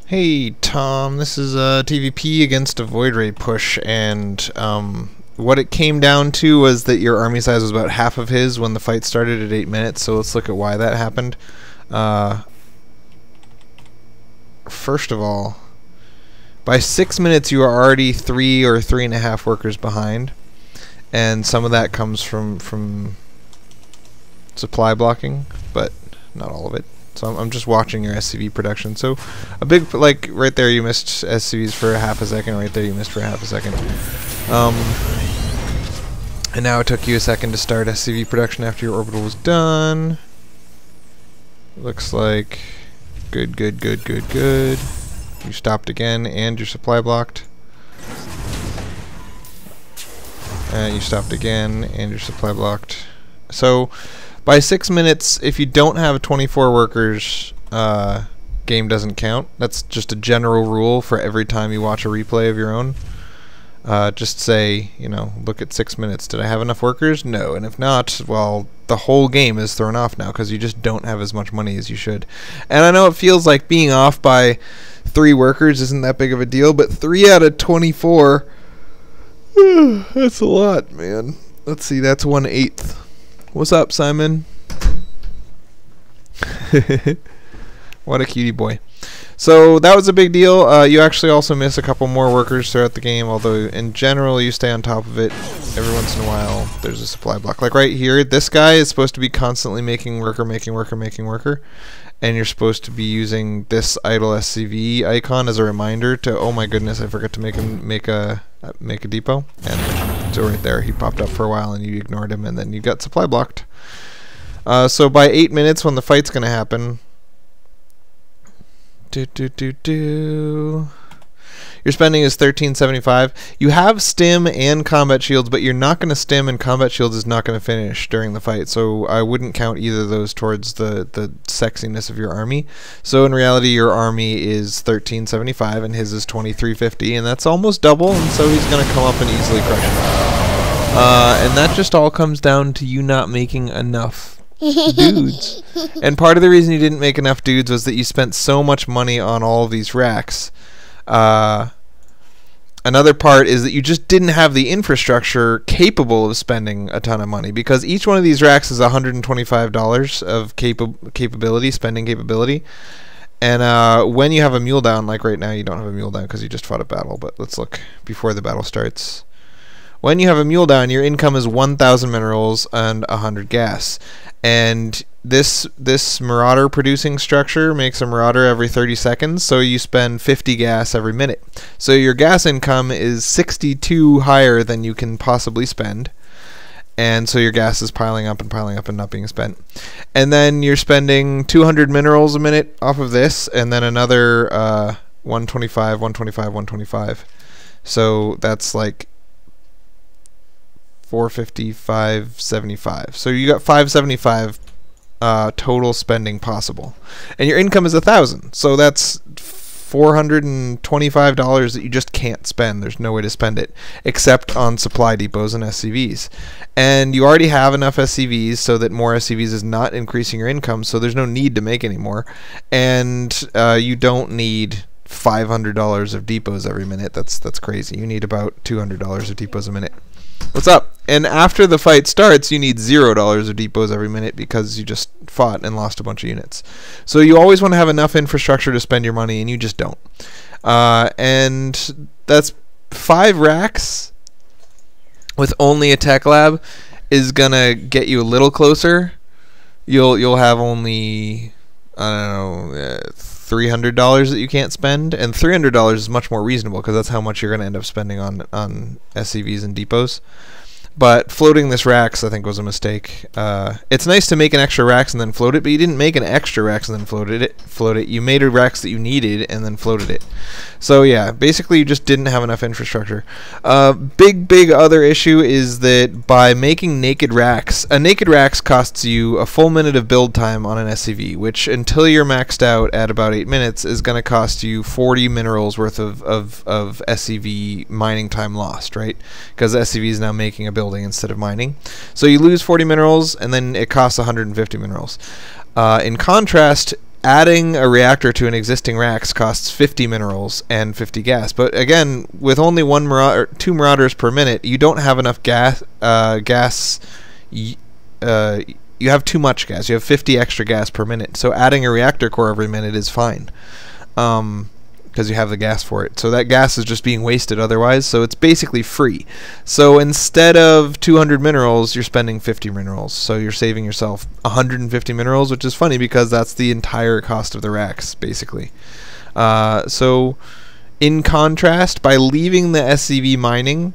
Hey Tom, this is a TVP against a Void Ray push, and what it came down to was that your army size was about half of his when the fight started at 8 minutes, so let's look at why that happened. First of all, by 6 minutes you are already 3 or 3.5 workers behind, and some of that comes from supply blocking, but not all of it. So I'm just watching your SCV production. So a big, like right there you missed SCVs for a half a second, right there you missed for a half a second. And now it took you a second to start SCV production after your orbital was done. Looks like good. You stopped again and your supply blocked. And you stopped again and your supply blocked. So by 6 minutes, if you don't have 24 workers, game doesn't count. That's just a general rule for every time you watch a replay of your own. Just say, you know, look at 6 minutes. Did I have enough workers? No. And if not, well, the whole game is thrown off now because you just don't have as much money as you should. And I know it feels like being off by 3 workers isn't that big of a deal, but 3 out of 24, that's a lot, man. Let's see, that's 1/8. What's up, Simon? What a cutie boy. So that was a big deal. You actually also miss a couple more workers throughout the game, although in general you stay on top of it. Every once in a while there's a supply block. Like right here, this guy is supposed to be constantly making worker, and you're supposed to be using this idle SCV icon as a reminder to, oh my goodness, I forgot to make a depot. And so right there, he popped up for a while and you ignored him, and then you got supply blocked. So by 8 minutes, when the fight's gonna happen, your spending is 1375. You have stim and combat shields, but you're not going to stim, and combat shields is not going to finish during the fight, so I wouldn't count either of those towards the sexiness of your army. So in reality, your army is 1375 and his is 2350, and that's almost double, and so he's going to come up and easily crush him. And that just all comes down to you not making enough dudes. And part of the reason you didn't make enough dudes was that you spent so much money on all of these racks. Another part is that you just didn't have the infrastructure capable of spending a ton of money, because each one of these racks is $125 of spending capability. And when you have a mule down, like right now you don't have a mule down because you just fought a battle, but let's look before the battle starts. When you have a mule down, your income is 1,000 minerals and 100 gas. And this marauder producing structure makes a marauder every 30 seconds, so you spend 50 gas every minute. So your gas income is 62 higher than you can possibly spend. And so your gas is piling up and not being spent. And then you're spending 200 minerals a minute off of this, and then another 125. So that's like 450, 575. So you got 575 total spending possible, and your income is 1,000. So that's $425 that you just can't spend. There's no way to spend it except on supply depots and SCVs. And you already have enough SCVs so that more SCVs is not increasing your income. So there's no need to make any more, and you don't need $500 of depots every minute. That's crazy. You need about $200 of depots a minute. What's up? And after the fight starts, you need $0 of depots every minute because you just fought and lost a bunch of units. So you always want to have enough infrastructure to spend your money, and you just don't. And that's 5 racks with only a tech lab is gonna get you a little closer. You'll have only, I don't know, $300 that you can't spend, and $300 is much more reasonable because that's how much you're going to end up spending on SCVs and depots. But floating this racks, I think, was a mistake. It's nice to make an extra racks and then float it, but you didn't make an extra racks and then float it. You made a racks that you needed and then floated it. So yeah, basically you just didn't have enough infrastructure. Big other issue is that by making naked racks, a naked racks costs you a full minute of build time on an SCV, which until you're maxed out at about 8 minutes is going to cost you 40 minerals worth of SCV mining time lost, right? Because the SCV is now making a build instead of mining. So you lose 40 minerals, and then it costs 150 minerals. In contrast, adding a reactor to an existing racks costs 50 minerals and 50 gas. But again, with only two marauders per minute, you don't have enough gas. You have too much gas. You have 50 extra gas per minute. So adding a reactor core every minute is fine, because you have the gas for it. So that gas is just being wasted otherwise. So it's basically free. So instead of 200 minerals, you're spending 50 minerals. So you're saving yourself 150 minerals, which is funny because that's the entire cost of the racks, basically. So in contrast, by leaving the SCV mining,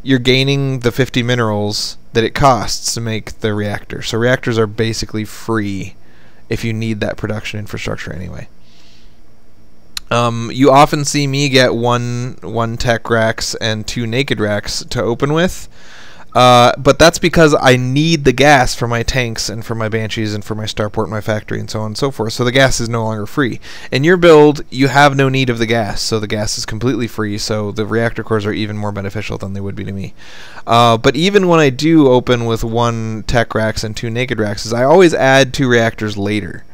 you're gaining the 50 minerals that it costs to make the reactor. So reactors are basically free if you need that production infrastructure anyway. You often see me get one tech racks and 2 naked racks to open with, but that's because I need the gas for my tanks and for my banshees and for my starport and my factory and so on and so forth. So the gas is no longer free. In your build, you have no need of the gas, so the gas is completely free. So the reactor cores are even more beneficial than they would be to me. But even when I do open with 1 tech racks and 2 naked racks, I always add 2 reactors later.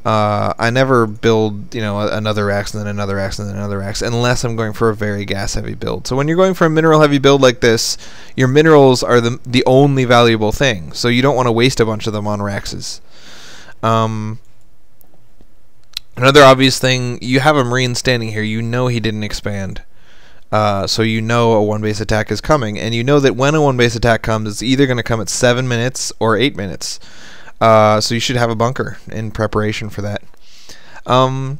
I never build, another racks and then another racks and then another racks unless I'm going for a very gas heavy build. So when you're going for a mineral heavy build like this, your minerals are the only valuable thing. So you don't want to waste a bunch of them on raxes. Another obvious thing, you have a marine standing here. You know he didn't expand. So you know a 1 base attack is coming, and you know that when a 1 base attack comes, it's either going to come at 7 minutes or 8 minutes. So you should have a bunker in preparation for that. And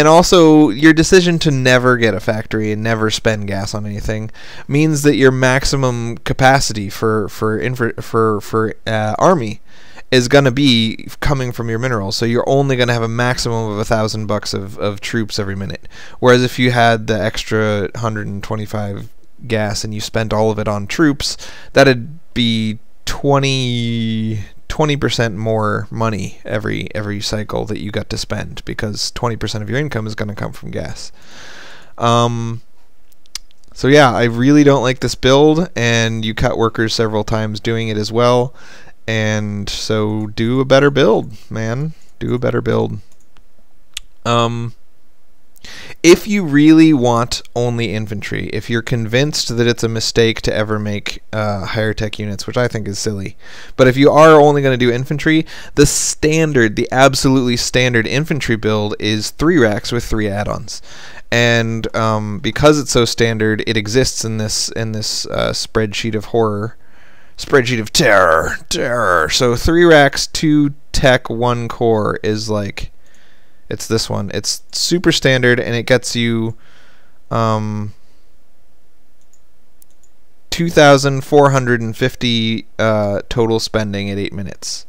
also, your decision to never get a factory and never spend gas on anything means that your maximum capacity for army is going to be coming from your minerals. So you're only going to have a maximum of $1,000 of troops every minute. Whereas if you had the extra 125 gas and you spent all of it on troops, that'd be 20% more money every cycle that you got to spend, because 20% of your income is going to come from gas. So yeah, I really don't like this build, and you cut workers several times doing it as well. And so do a better build, man. Do a better build. If you really want only infantry, if you're convinced that it's a mistake to ever make higher tech units, which I think is silly, but if you are only going to do infantry, the absolutely standard infantry build is 3 racks with 3 add-ons. And because it's so standard, it exists in this spreadsheet of horror, spreadsheet of terror. So 3 racks, 2 tech, 1 core is like, it's this one. It's super standard, and it gets you 2,450 total spending at 8 minutes.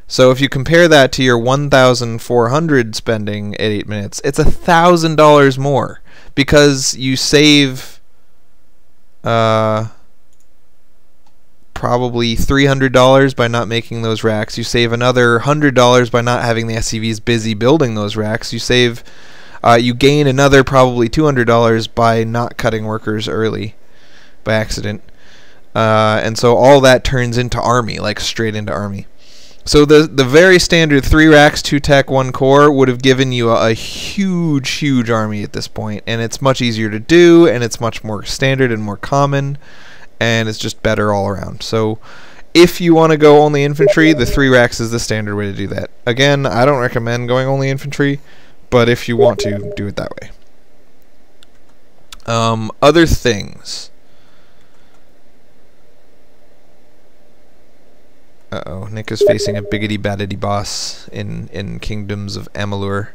So if you compare that to your 1,400 spending at 8 minutes, it's $1,000 more, because you save probably $300 by not making those racks. You save another $100 by not having the SCVs busy building those racks. You gain another probably $200 by not cutting workers early by accident. And so all that turns into army, like straight into army. So the very standard 3 racks, 2 tech, 1 core would have given you a huge army at this point, and it's much easier to do, and it's much more standard and more common, and it's just better all around. So if you want to go only infantry, the 3 racks is the standard way to do that. Again, I don't recommend going only infantry, but if you want to, do it that way. Other things. Uh-oh, Nick is facing a biggity-baddity boss in Kingdoms of Amalur.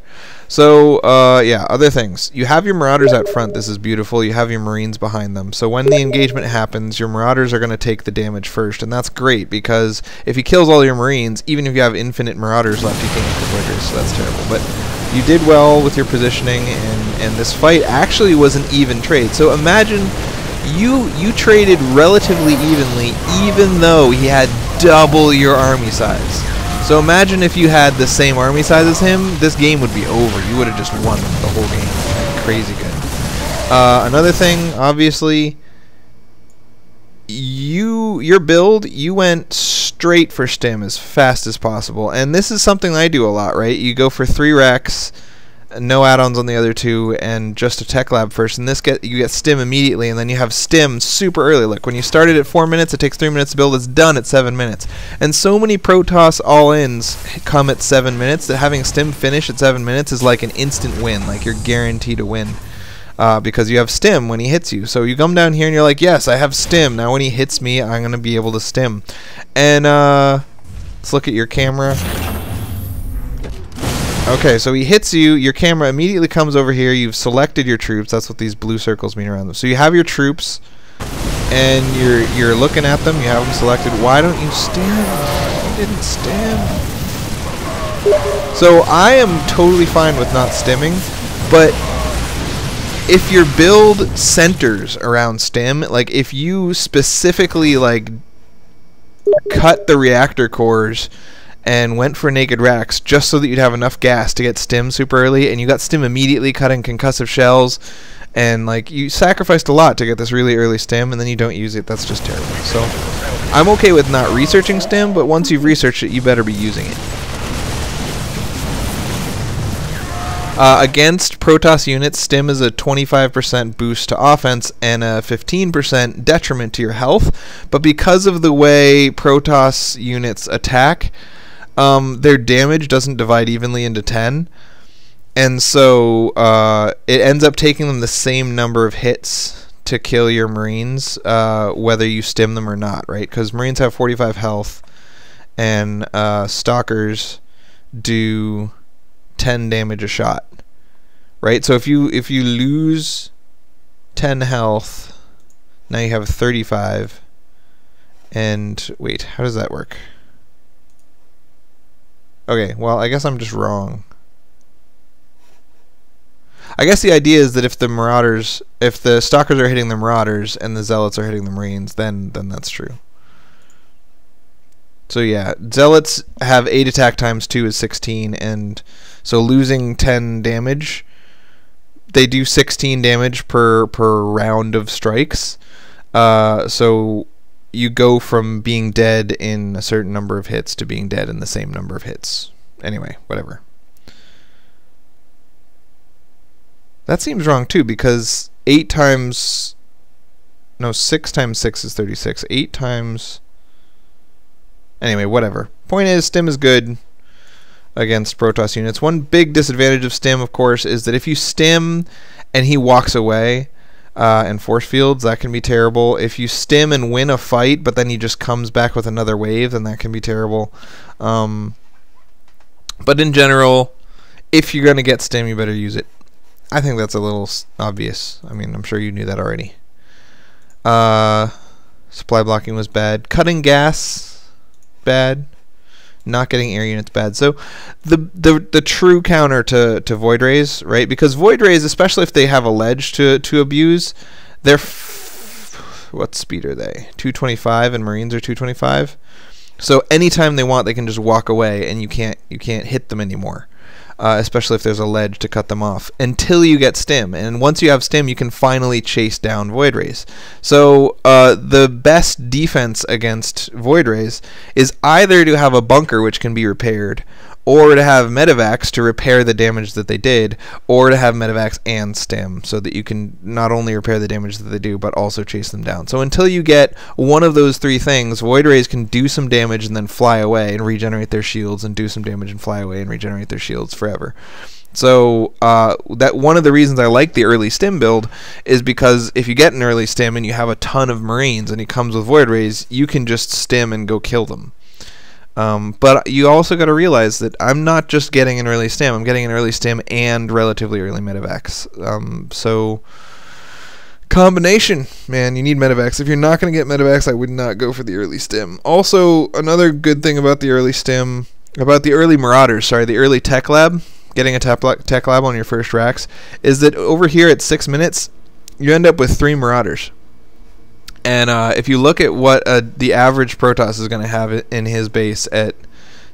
So, yeah, other things. You have your Marauders out front. This is beautiful. You have your Marines behind them. So when the engagement happens, your Marauders are going to take the damage first, and that's great, because if he kills all your Marines, even if you have infinite Marauders left, you can't get the Quickers, so that's terrible. But you did well with your positioning, and this fight actually was an even trade. So imagine you traded relatively evenly, even though he had double your army size. So imagine if you had the same army size as him, this game would be over. You would have just won the whole game. Like, crazy good. Another thing, obviously, your build, you went straight for stim as fast as possible, and this is something I do a lot, right? You go for 3 racks, no add-ons on the other 2, and just a tech lab first, and you get stim immediately, and then you have stim super early. Like when you started at 4 minutes, it takes 3 minutes to build, it's done at 7 minutes. And so many Protoss all-ins come at 7 minutes that having stim finish at 7 minutes is like an instant win, like you're guaranteed to win. Because you have stim when he hits you. So you come down here and you're like, yes, I have stim. Now when he hits me, I'm going to be able to stim. And let's look at your camera. Okay, so he hits you. Your camera immediately comes over here. You've selected your troops. That's what these blue circles mean around them. So you have your troops, and you're looking at them. You have them selected. Why don't you stim? You didn't stim. So I am totally fine with not stimming, but if your build centers around stim, like if you specifically like cut the reactor cores and went for naked racks just so that you'd have enough gas to get stim super early, and you got stim immediately cutting concussive shells, and like you sacrificed a lot to get this really early stim, and then you don't use it, that's just terrible. So I'm okay with not researching stim, but once you've researched it, you better be using it. Against Protoss units, stim is a 25% boost to offense and a 15% detriment to your health. But because of the way Protoss units attack, their damage doesn't divide evenly into 10. And so it ends up taking them the same number of hits to kill your Marines, whether you stim them or not, right? Because Marines have 45 health, and Stalkers do 10 damage a shot, right? So if you lose 10 health, now you have 35. And wait, how does that work? Okay, well, I guess I'm just wrong. I guess the idea is that if the Stalkers are hitting the Marauders and the Zealots are hitting the Marines, then that's true. So yeah, Zealots have 8 attack times 2 is 16, and so losing 10 damage, they do 16 damage per round of strikes. So you go from being dead in a certain number of hits to being dead in the same number of hits. Anyway, whatever. That seems wrong too, because 6 times 6 is 36. 8 times... Anyway, whatever. Point is, stim is good against Protoss units. One big disadvantage of stim, of course, is that if you stim and he walks away and force fields, that can be terrible. If you stim and win a fight, but then he just comes back with another wave, then that can be terrible. But in general, if you're going to get stim, you better use it. I think that's a little obvious. I mean, I'm sure you knew that already. Supply blocking was bad. Cutting gas... bad. Not getting air units bad. So the true counter to Void Rays, right? Because Void Rays, especially if they have a ledge to abuse, they're what speed are they? 225, and Marines are 225. So anytime they want, they can just walk away, and you can't hit them anymore. Especially if there's a ledge to cut them off, until you get stim. And once you have stim, you can finally chase down Void Rays. So the best defense against Void Rays is either to have a bunker which can be repaired, or to have medevacs to repair the damage that they did, or to have medevacs and stim, so that you can not only repair the damage that they do, but also chase them down. So until you get one of those 3 things, Void Rays can do some damage and then fly away and regenerate their shields, and do some damage and fly away and regenerate their shields forever. So that one of the reasons I like the early stim build is because if you get an early stim and you have a ton of Marines and he comes with Void Rays, you can just stim and go kill them. But you also got to realize that I'm not just getting an early stim, I'm getting an early stim and relatively early medevacs. So combination, man, you need medevacs. If you're not going to get medevacs, I would not go for the early stim. Also, another good thing about the early stim, about the early Marauders, sorry, the early tech lab, getting a tech lab on your first racks, is that over here at 6 minutes, you end up with 3 Marauders. And if you look at what the average Protoss is going to have in his base at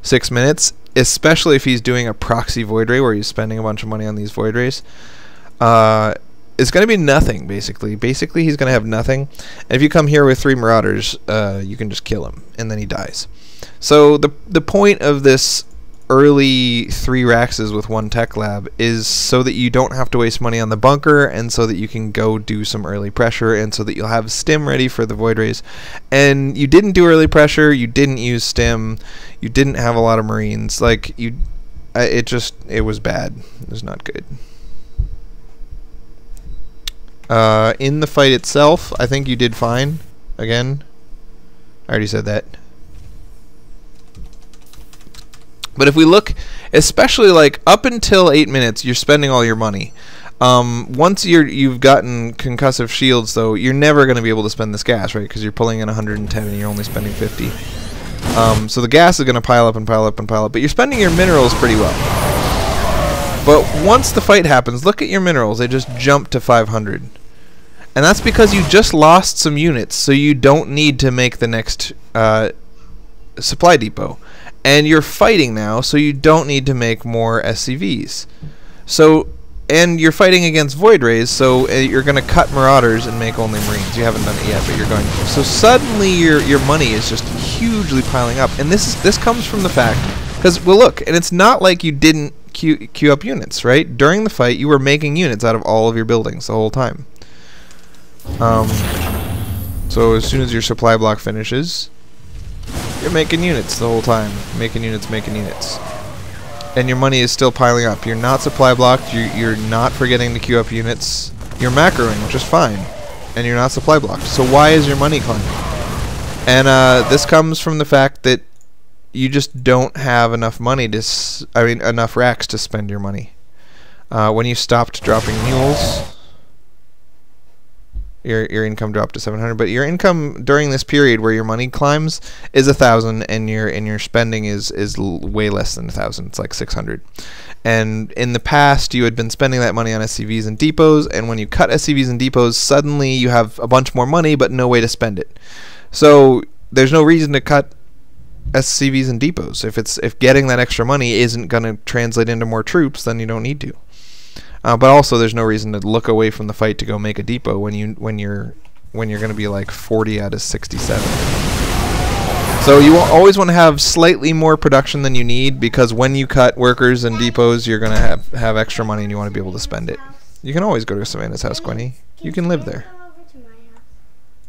6 minutes, especially if he's doing a proxy Void Ray where he's spending a bunch of money on these Void Rays, it's going to be nothing, basically. Basically, he's going to have nothing. And if you come here with 3 Marauders, you can just kill him, and then he dies. So the point of this early 3 Raxes with 1 Tech Lab is so that you don't have to waste money on the bunker, and so that you can go do some early pressure, and so that you'll have stim ready for the Void Rays. And you didn't do early pressure, you didn't use stim, you didn't have a lot of Marines. Like, it was bad. It was not good. In the fight itself, I think you did fine. Again, I already said that. But if we look, especially like up until 8 minutes, you're spending all your money. Once you've gotten concussive shields, though, you're never going to be able to spend this gas, right? Because you're pulling in 110 and you're only spending 50. So the gas is going to pile up and pile up and pile up, but you're spending your minerals pretty well. But once the fight happens, look at your minerals. They just jump to 500. And that's because you just lost some units, so you don't need to make the next supply depot. And you're fighting now, so you don't need to make more SCVs. So, and you're fighting against Void Rays, so you're going to cut Marauders and make only Marines. You haven't done it yet, but you're going to. So suddenly your money is just hugely piling up. And this comes from the fact, because, well, look, and it's not like you didn't queue up units, right? During the fight, you were making units out of all of your buildings the whole time. So as soon as your supply block finishes, you're making units the whole time. Making units. And your money is still piling up. You're not supply blocked. You're not forgetting to queue up units. You're macroing just fine. And you're not supply blocked. So why is your money climbing? And this comes from the fact that you just don't have enough money to... enough racks to spend your money. When you stopped dropping mules... Your income dropped to 700, but your income during this period where your money climbs is 1,000, and your spending is way less than 1,000. It's like 600. And in the past, you had been spending that money on SCVs and depots, and when you cut SCVs and depots, suddenly you have a bunch more money, but no way to spend it. So there's no reason to cut SCVs and depots. If getting that extra money isn't going to translate into more troops, then you don't need to. But also, there's no reason to look away from the fight to go make a depot when you're going to be like 40 out of 67. So you will always want to have slightly more production than you need, because when you cut workers and depots, you're going to have extra money and you want to be able to spend it. You can always go to Savannah's house, Gwenny. You can live there.